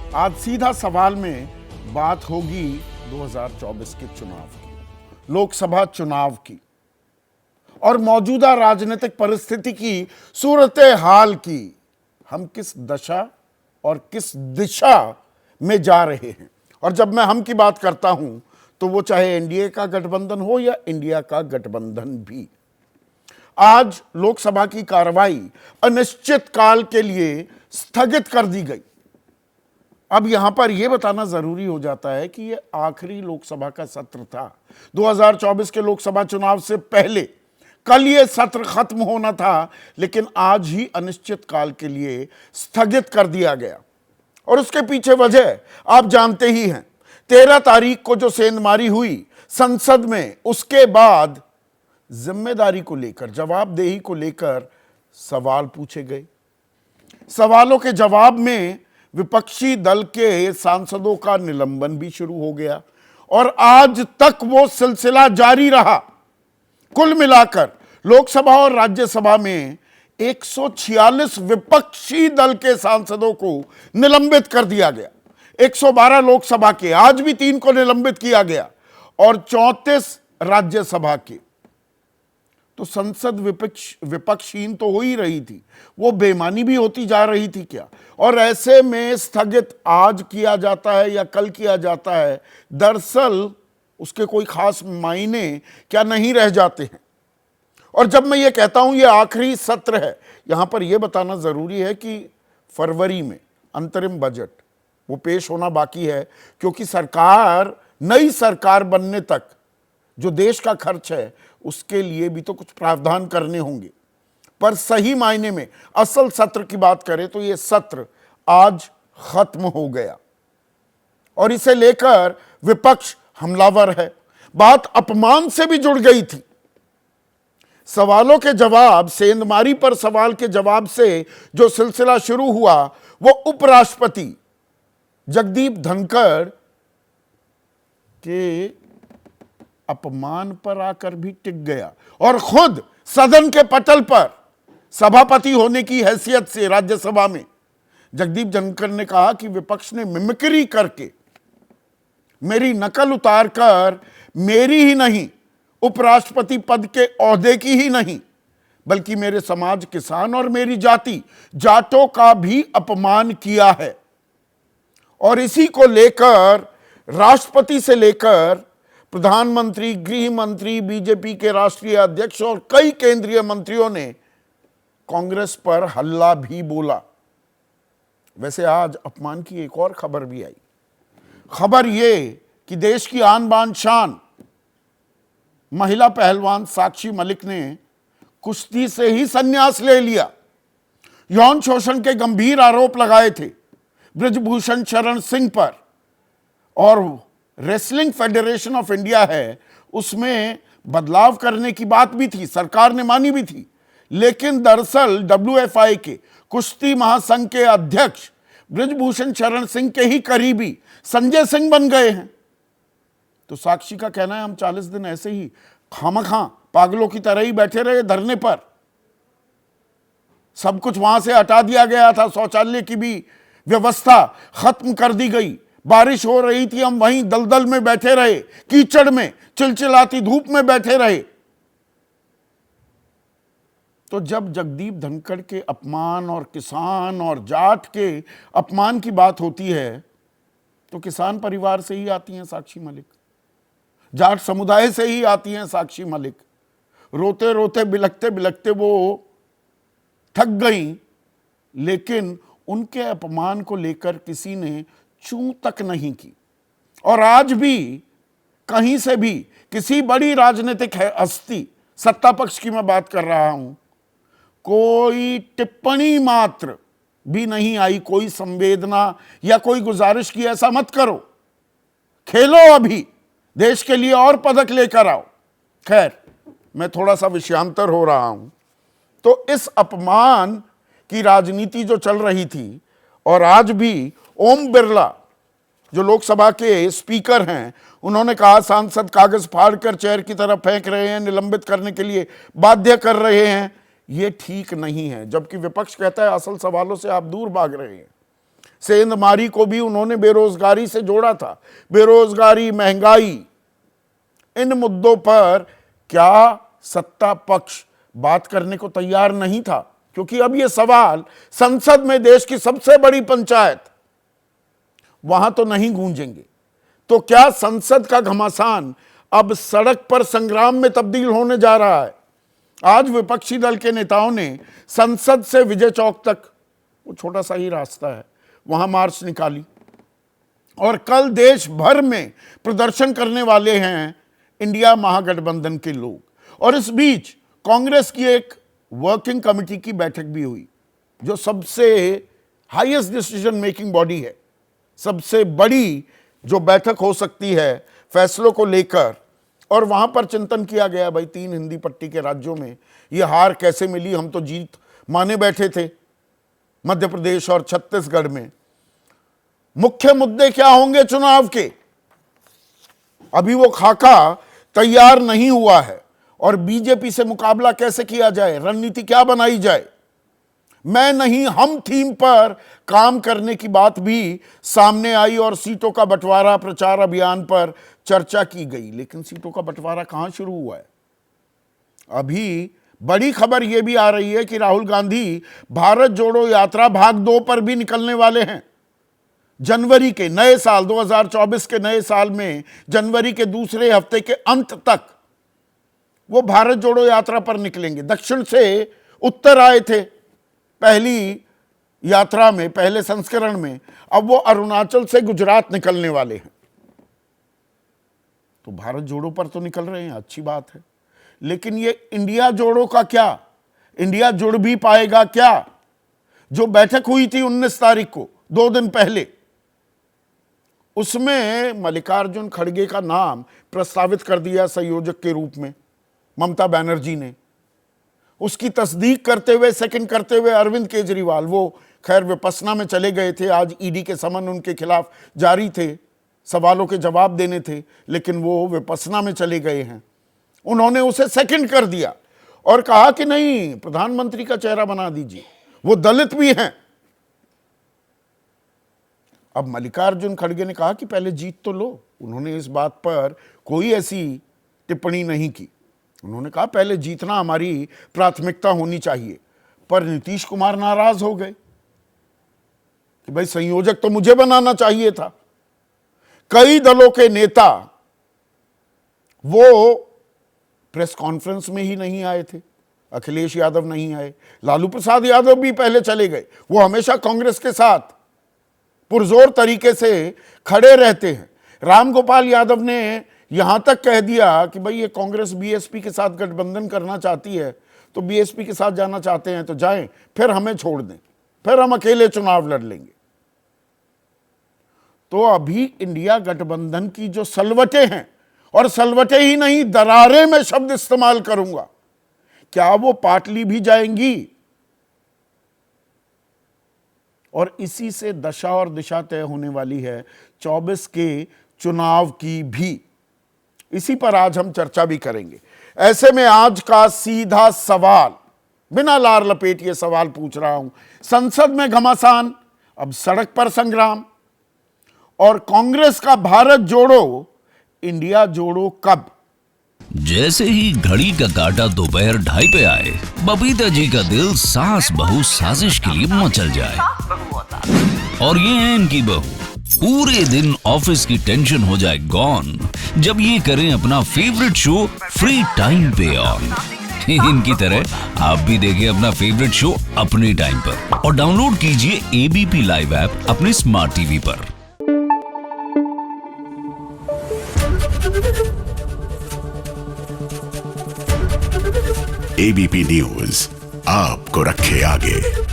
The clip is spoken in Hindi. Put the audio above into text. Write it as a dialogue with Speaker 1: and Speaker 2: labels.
Speaker 1: आज सीधा सवाल में बात होगी 2024 के चुनाव की, लोकसभा चुनाव की और मौजूदा राजनीतिक परिस्थिति की सूरत हाल की। हम किस दशा और किस दिशा में जा रहे हैं। और जब मैं हम की बात करता हूं तो वो चाहे एनडीए का गठबंधन हो या इंडिया का गठबंधन भी। आज लोकसभा की कार्रवाई अनिश्चित काल के लिए स्थगित कर दी गई। अब यहां पर यह बताना जरूरी हो जाता है कि यह आखिरी लोकसभा का सत्र था। 2024 के लोकसभा चुनाव से पहले कल यह सत्र खत्म होना था, लेकिन आज ही अनिश्चित काल के लिए स्थगित कर दिया गया। और उसके पीछे वजह आप जानते ही हैं। 13 तारीख को जो सेंधमारी हुई संसद में, उसके बाद जिम्मेदारी को लेकर, जवाबदेही को लेकर सवाल पूछे गए। सवालों के जवाब में विपक्षी दल के सांसदों का निलंबन भी शुरू हो गया और आज तक वो सिलसिला जारी रहा। कुल मिलाकर लोकसभा और राज्यसभा में 146 विपक्षी दल के सांसदों को निलंबित कर दिया गया। 112 लोकसभा के, आज भी 3 को निलंबित किया गया और 34 राज्यसभा के। तो संसद विपक्षहीन तो हो ही रही थी, वो बेईमानी भी होती जा रही थी क्या। और ऐसे में स्थगित आज किया जाता है या कल किया जाता है, दरअसल उसके कोई खास मायने क्या नहीं रह जाते हैं। और जब मैं ये कहता हूं ये आखिरी सत्र है, यहां पर यह बताना जरूरी है कि फरवरी में अंतरिम बजट वो पेश होना बाकी है, क्योंकि सरकार, नई सरकार बनने तक जो देश का खर्च है उसके लिए भी तो कुछ प्रावधान करने होंगे। पर सही मायने में असल सत्र की बात करें तो यह सत्र आज खत्म हो गया और इसे लेकर विपक्ष हमलावर है। बात अपमान से भी जुड़ गई थी। सवालों के जवाब, सेंधमारी पर सवाल के जवाब से जो सिलसिला शुरू हुआ वो उपराष्ट्रपति जगदीप धनखड़ के अपमान पर आकर भी टिक गया और खुद सदन के पटल पर सभापति होने की हैसियत से राज्यसभा में जगदीप धनखड़ ने कहा कि विपक्ष ने मिमिक्री करके मेरी नकल उतारकर मेरी ही नहीं, उपराष्ट्रपति पद के ओहदे की ही नहीं, बल्कि मेरे समाज, किसान और मेरी जाति, जाटों का भी अपमान किया है। और इसी को लेकर राष्ट्रपति से लेकर प्रधानमंत्री, गृह मंत्री, बीजेपी के राष्ट्रीय अध्यक्ष और कई केंद्रीय मंत्रियों ने कांग्रेस पर हल्ला भी बोला। वैसे आज अपमान की एक और खबर भी आई। खबर यह कि देश की आन बान शान महिला पहलवान साक्षी मलिक ने कुश्ती से ही संन्यास ले लिया। यौन शोषण के गंभीर आरोप लगाए थे बृजभूषण शरण सिंह पर और रेसलिंग फेडरेशन ऑफ इंडिया है, उसमें बदलाव करने की बात भी थी, सरकार ने मानी भी थी। लेकिन दरअसल WFI के कुश्ती महासंघ के अध्यक्ष बृजभूषण शरण सिंह के ही करीबी संजय सिंह बन गए हैं। तो साक्षी का कहना है हम 40 दिन ऐसे ही खामखा पागलों की तरह ही बैठे रहे धरने पर। सब कुछ वहां से हटा दिया गया था, शौचालय की भी व्यवस्था खत्म कर दी गई। बारिश हो रही थी, हम वहीं दलदल में बैठे रहे, कीचड़ में, चिलचिलाती धूप में बैठे रहे। तो जब जगदीप धनखड़ के अपमान और किसान और जाट के अपमान की बात होती है तो किसान परिवार से ही आती हैं साक्षी मलिक, जाट समुदाय से ही आती हैं साक्षी मलिक। रोते रोते, बिलखते बिलखते वो थक गई, लेकिन उनके अपमान को लेकर किसी ने चूं तक नहीं की। और आज भी कहीं से भी किसी बड़ी राजनीतिक हस्ती, सत्ता पक्ष की मैं बात कर रहा हूं, कोई टिप्पणी मात्र भी नहीं आई, कोई संवेदना या कोई गुजारिश की ऐसा मत करो, खेलो अभी, देश के लिए और पदक लेकर आओ। खैर, मैं थोड़ा सा विषयांतर हो रहा हूं। तो इस अपमान की राजनीति जो चल रही थी, और आज भी ओम बिरला जो लोकसभा के स्पीकर हैं, उन्होंने कहा सांसद कागज फाड़कर चेयर की तरफ फेंक रहे हैं, निलंबित करने के लिए बाध्य कर रहे हैं, ये ठीक नहीं है। जबकि विपक्ष कहता है असल सवालों से आप दूर भाग रहे हैं। सेंधमारी को भी उन्होंने बेरोजगारी से जोड़ा था। बेरोजगारी, महंगाई, इन मुद्दों पर क्या सत्ता पक्ष बात करने को तैयार नहीं था? क्योंकि अब यह सवाल संसद में, देश की सबसे बड़ी पंचायत, वहां तो नहीं गूंजेंगे। तो क्या संसद का घमासान अब सड़क पर संग्राम में तब्दील होने जा रहा है? आज विपक्षी दल के नेताओं ने संसद से विजय चौक तक, वो छोटा सा ही रास्ता है, वहां मार्च निकाली और कल देश भर में प्रदर्शन करने वाले हैं इंडिया महागठबंधन के लोग। और इस बीच कांग्रेस की एक वर्किंग कमेटी की बैठक भी हुई, जो सबसे हाईएस्ट डिसीजन मेकिंग बॉडी है, सबसे बड़ी जो बैठक हो सकती है फैसलों को लेकर। और वहां पर चिंतन किया गया, भाई 3 हिंदी पट्टी के राज्यों में यह हार कैसे मिली? हम तो जीत माने बैठे थे मध्य प्रदेश और छत्तीसगढ़ में। मुख्य मुद्दे क्या होंगे चुनाव के? अभी वो खाका तैयार नहीं हुआ है। और बीजेपी से मुकाबला कैसे किया जाए, रणनीति क्या बनाई जाए? मैं नहीं हम थीम पर काम करने की बात भी सामने आई और सीटों का बंटवारा प्रचार अभियान पर चर्चा की गई। लेकिन सीटों का बंटवारा कहां शुरू हुआ है? अभी बड़ी खबर यह भी आ रही है कि राहुल गांधी भारत जोड़ो यात्रा भाग 2 पर भी निकलने वाले हैं। जनवरी के नए साल 2024 के नए साल में जनवरी के दूसरे हफ्ते के अंत तक वो भारत जोड़ो यात्रा पर निकलेंगे। दक्षिण से उत्तर आए थे पहली यात्रा में, पहले संस्करण में, अब वो अरुणाचल से गुजरात निकलने वाले हैं। तो भारत जोड़ो पर तो निकल रहे हैं, अच्छी बात है। लेकिन ये इंडिया जोड़ो का क्या? इंडिया जुड़ भी पाएगा क्या? जो बैठक हुई थी 19 तारीख को, 2 दिन पहले, उसमें मल्लिकार्जुन खड़गे का नाम प्रस्तावित कर दिया संयोजक के रूप में ममता बनर्जी ने। उसकी तस्दीक करते हुए, सेकंड करते हुए अरविंद केजरीवाल, वो खैर विपस्सना में चले गए थे, आज ईडी के समन उनके खिलाफ जारी थे, सवालों के जवाब देने थे, लेकिन वो विपस्सना में चले गए हैं। उन्होंने उसे सेकंड कर दिया और कहा कि नहीं, प्रधानमंत्री का चेहरा बना दीजिए, वो दलित भी हैं। अब मल्लिकार्जुन खड़गे ने कहा कि पहले जीत तो लो। उन्होंने इस बात पर कोई ऐसी टिप्पणी नहीं की। उन्होंने कहा पहले जीतना हमारी प्राथमिकता होनी चाहिए। पर नीतीश कुमार नाराज हो गए कि भाई संयोजक तो मुझे बनाना चाहिए था। कई दलों के नेता वो प्रेस कॉन्फ्रेंस में ही नहीं आए थे। अखिलेश यादव नहीं आए, लालू प्रसाद यादव भी पहले चले गए। वो हमेशा कांग्रेस के साथ पुरजोर तरीके से खड़े रहते हैं। रामगोपाल यादव ने यहां तक कह दिया कि भाई ये कांग्रेस बीएसपी के साथ गठबंधन करना चाहती है, तो बीएसपी के साथ जाना चाहते हैं तो जाएं, फिर हमें छोड़ दें, फिर हम अकेले चुनाव लड़ लेंगे। तो अभी इंडिया गठबंधन की जो सलवटें हैं, और सलवटें ही नहीं, दरारें मैं शब्द इस्तेमाल करूंगा, क्या वो पाटली भी जाएंगी? और इसी से दशा और दिशा तय होने वाली है 24 के चुनाव की भी। इसी पर आज हम चर्चा भी करेंगे। ऐसे में आज का सीधा सवाल, बिना लार लपेट ये सवाल पूछ रहा हूं, संसद में घमासान, अब सड़क पर संग्राम, और कांग्रेस का भारत जोड़ो इंडिया जोड़ो कब?
Speaker 2: जैसे ही घड़ी का काटा दोपहर 2:30 पे आए, बबीता जी का दिल सास बहू साजिश के लिए मचल जाए। और ये है इनकी बहू, पूरे दिन ऑफिस की टेंशन हो जाए गॉन जब ये करें अपना फेवरेट शो फ्री टाइम पे ऑन। इनकी तरह आप भी देखें अपना फेवरेट शो अपने टाइम पर और डाउनलोड कीजिए एबीपी लाइव ऐप अपने स्मार्ट टीवी पर।
Speaker 3: एबीपी न्यूज आपको रखे आगे।